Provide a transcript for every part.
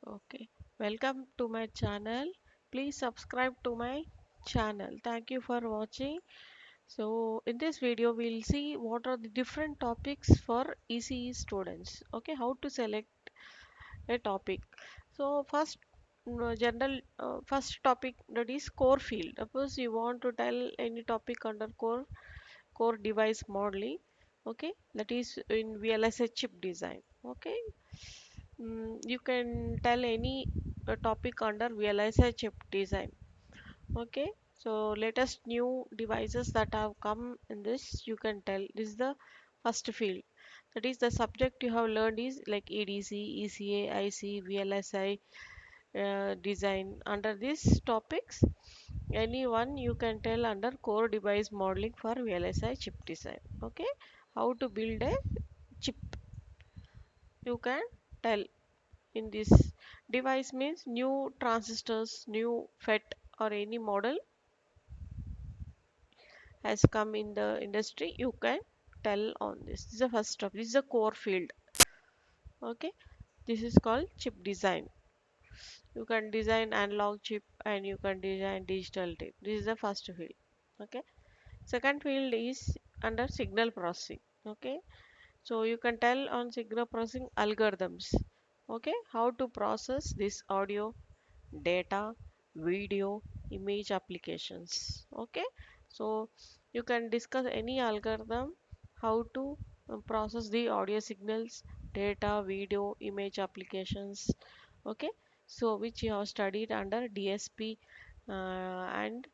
Okay, welcome to my channel. Please subscribe to my channel. Thank you for watching. So, in this video, we'll see what are the different topics for ECE students. Okay, how to select a topic. So, first, general first topic, that is core field. Suppose you want to tell any topic under core device modeling. Okay, that is in VLSI chip design. Okay, you can tell any topic under VLSI chip design. Okay, so latest new devices that have come in this, you can tell. This is the first field. That is the subject you have learned is like EDC, ECA, IC, VLSI design. Under these topics, any one you can tell under core device modeling for VLSI chip design. Okay, how to build a chip, you can tell in this device means new transistors, new FET or any model has come in the industry, you can tell on this. This is the first step. This is the core field. Okay, this is called chip design. You can design analog chip and you can design digital chip. This is the first field. Okay, second field is under signal processing. Okay, so you can tell on signal processing algorithms. Okay, how to process this audio, data, video, image applications. Okay, so you can discuss any algorithm how to process the audio signals, data, video, image applications. Okay, so which you have studied under DSP and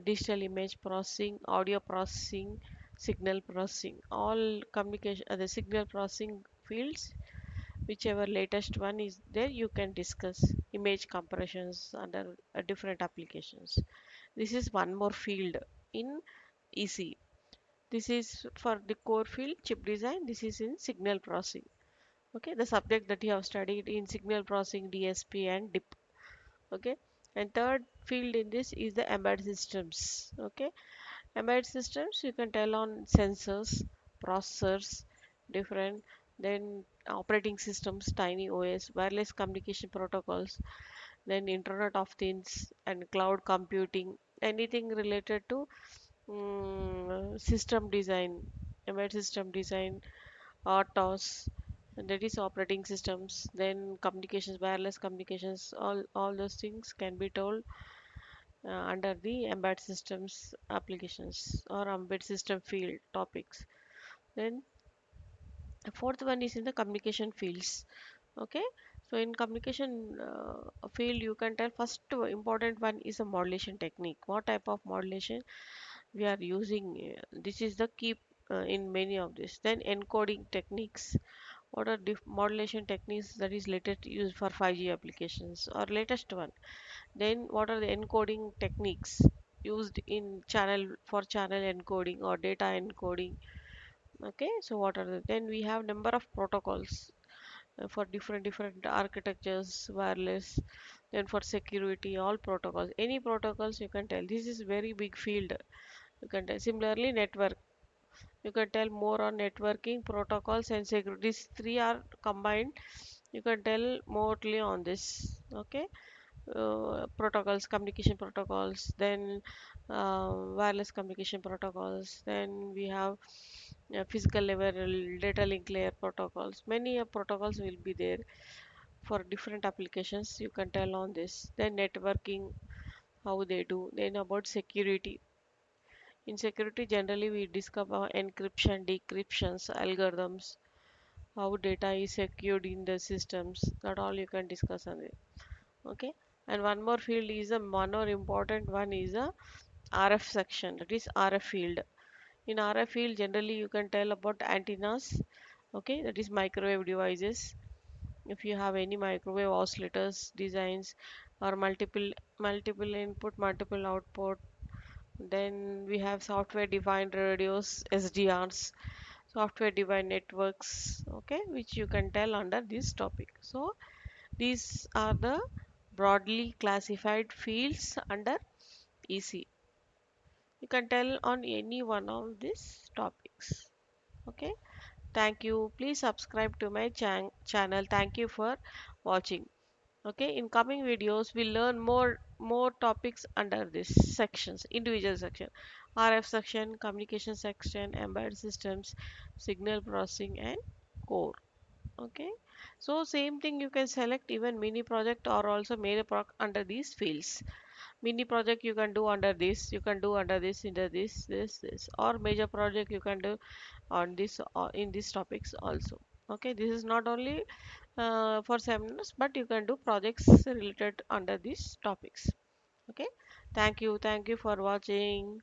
digital image processing, audio processing, signal processing, all communication, the signal processing fields, whichever latest one is there, you can discuss image compressions under different applications. This is one more field in EC. This is for the core field chip design. This is in signal processing. Okay, the subject that you have studied in signal processing, DSP and DIP. Okay, and third field in this is the embedded systems. Okay, embedded systems you can tell on sensors, processors, different, then operating systems, tiny OS, wireless communication protocols, then Internet of Things and cloud computing, anything related to system design, embedded system design, RTOS, and that is operating systems, then communications, wireless communications, all those things can be told under the embedded systems applications or embedded system field topics. Then the fourth one is in the communication fields. Okay, so in communication field, you can tell first important one is a modulation technique. What type of modulation we are using? This is the key in many of this. Then encoding techniques. What are modulation techniques that is latest used for 5G applications or latest one? Then what are the encoding techniques used in channel for channel encoding or data encoding? Okay, so what are the, then we have number of protocols for different architectures, wireless, then for security, all protocols, any protocols you can tell. This is very big field. You can tell. Similarly, network. You can tell more on networking, protocols, and security. These three are combined. You can tell morely on this. Okay, protocols, communication protocols, then wireless communication protocols. Then we have physical level data link layer protocols. Many protocols will be there for different applications. You can tell on this. Then networking, how they do. Then about security. In security, generally we discover encryption, decryptions, algorithms, how data is secured in the systems. That all you can discuss on it. Okay. And one more field is a one more important one is a RF section. That is RF field. In RF field, generally you can tell about antennas. Okay, that is microwave devices. If you have any microwave oscillators designs or multiple input, multiple output, then we have software defined radios, SDRs, software defined networks. Okay, which you can tell under this topic. So these are the broadly classified fields under EC. You can tell on any one of these topics. Okay, thank you. Please subscribe to my channel. Thank you for watching. Okay, in coming videos, we'll learn more topics under this sections, individual section, RF section, communication section, embedded systems, signal processing, and core. Okay, so same thing you can select even mini project or also major project under these fields. Mini project you can do under this, you can do under this, under this, or major project you can do on this in these topics also. Okay, this is not only for seminars, but you can do projects related under these topics. Okay, thank you for watching.